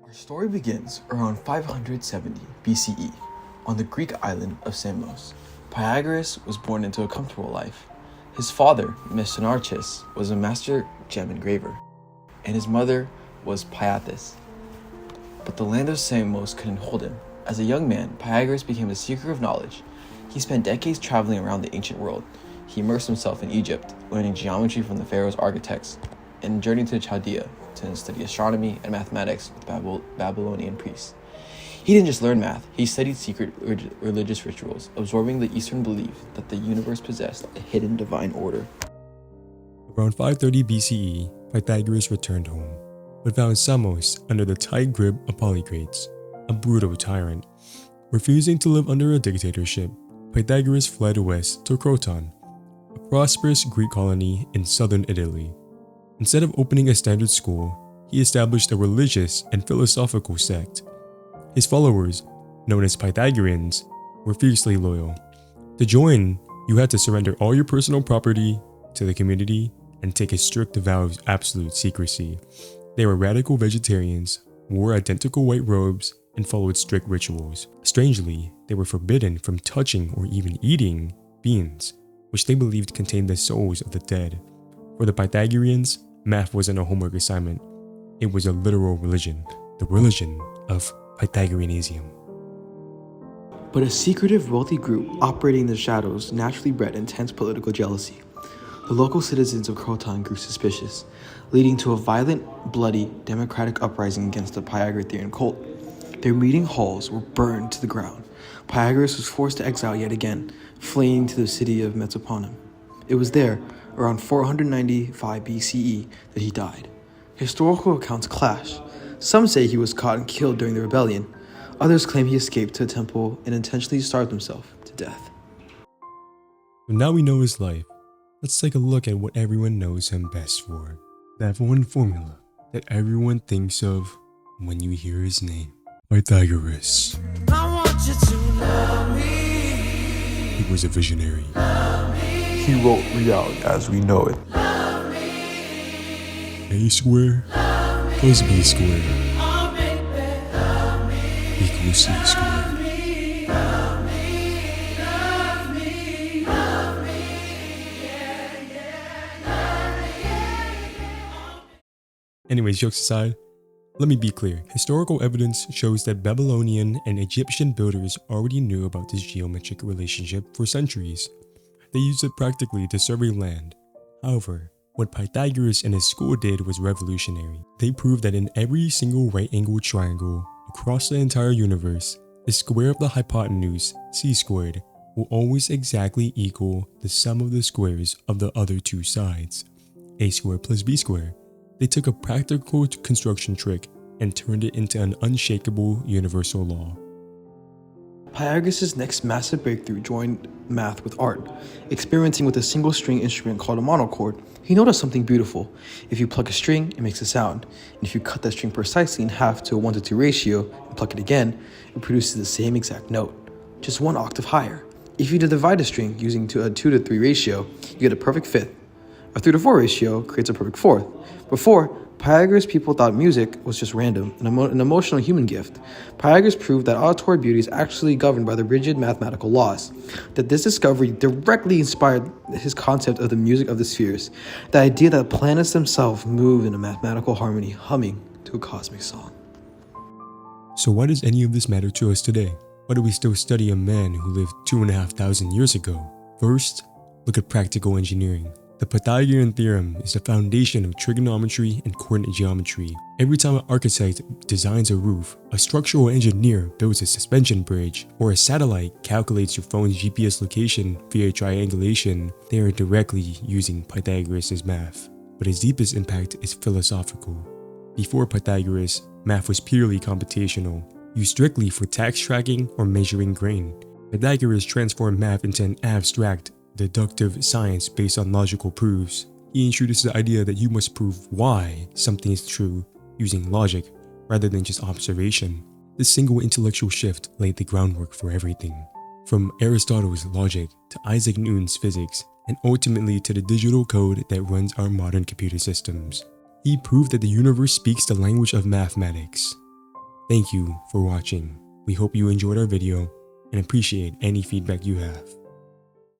Our story begins around 570 BCE on the Greek island of Samos. Pythagoras was born into a comfortable life. His father, Mesonarchus, was a master gem engraver, and his mother was Pythagoras. But the land of Samos couldn't hold him. As a young man, Pythagoras became a seeker of knowledge. He spent decades traveling around the ancient world. He immersed himself in Egypt, learning geometry from the pharaoh's architects, and journeyed to Chaldea to study astronomy and mathematics with Babylonian priests. He didn't just learn math, he studied secret religious rituals, absorbing the Eastern belief that the universe possessed a hidden divine order. Around 530 BCE, Pythagoras returned home, but found Samos under the tight grip of Polycrates, a brutal tyrant. Refusing to live under a dictatorship, Pythagoras fled west to Croton, a prosperous Greek colony in southern Italy. Instead of opening a standard school, he established a religious and philosophical sect. His followers, known as Pythagoreans, were fiercely loyal. To join, you had to surrender all your personal property to the community and take a strict vow of absolute secrecy. They were radical vegetarians, wore identical white robes, and followed strict rituals. Strangely, they were forbidden from touching or even eating beans, which they believed contained the souls of the dead. For the Pythagoreans, math wasn't a homework assignment. It was a literal religion, the religion of Pythagoreanism. But a secretive, wealthy group operating in the shadows naturally bred intense political jealousy. The local citizens of Croton grew suspicious, leading to a violent, bloody, democratic uprising against the Pythagorean cult. Their meeting halls were burned to the ground. Pythagoras was forced to exile yet again, fleeing to the city of Metaponum. It was there, around 495 BCE, that he died. Historical accounts clash. Some say he was caught and killed during the rebellion. Others claim he escaped to a temple and intentionally starved himself to death. So now we know his life. Let's take a look at what everyone knows him best for. That one formula that everyone thinks of when you hear his name. Pythagoras. I want you to love me. He was a visionary. He wrote reality as we know it. A square plus B square equals C square. Anyways, jokes aside, let me be clear. Historical evidence shows that Babylonian and Egyptian builders already knew about this geometric relationship for centuries. They used it practically to survey land. However, what Pythagoras and his school did was revolutionary. They proved that in every single right-angled triangle across the entire universe, the square of the hypotenuse, c squared, will always exactly equal the sum of the squares of the other two sides, a squared plus b squared. They took a practical construction trick and turned it into an unshakable universal law. Pythagoras' next massive breakthrough joined math with art. Experimenting with a single string instrument called a monochord, he noticed something beautiful. If you pluck a string, it makes a sound. And if you cut that string precisely in half to a 1:2 ratio and pluck it again, it produces the same exact note, just one octave higher. If you divide a string using a 2:3 ratio, you get a perfect fifth. A 3:4 ratio creates a perfect fourth. Before, Pythagoras people thought music was just random, an emotional human gift. Pythagoras proved that auditory beauty is actually governed by the rigid mathematical laws. That this discovery directly inspired his concept of the music of the spheres, the idea that planets themselves move in a mathematical harmony, humming to a cosmic song. So why does any of this matter to us today? Why do we still study a man who lived 2,500 years ago? First, look at practical engineering. The Pythagorean theorem is the foundation of trigonometry and coordinate geometry. Every time an architect designs a roof, a structural engineer builds a suspension bridge, or a satellite calculates your phone's GPS location via triangulation, they are directly using Pythagoras' math. But its deepest impact is philosophical. Before Pythagoras, math was purely computational, used strictly for tax tracking or measuring grain. Pythagoras transformed math into an abstract, deductive science based on logical proofs. He introduced the idea that you must prove why something is true using logic rather than just observation. This single intellectual shift laid the groundwork for everything, from Aristotle's logic to Isaac Newton's physics, and ultimately to the digital code that runs our modern computer systems. He proved that the universe speaks the language of mathematics. Thank you for watching. We hope you enjoyed our video and appreciate any feedback you have.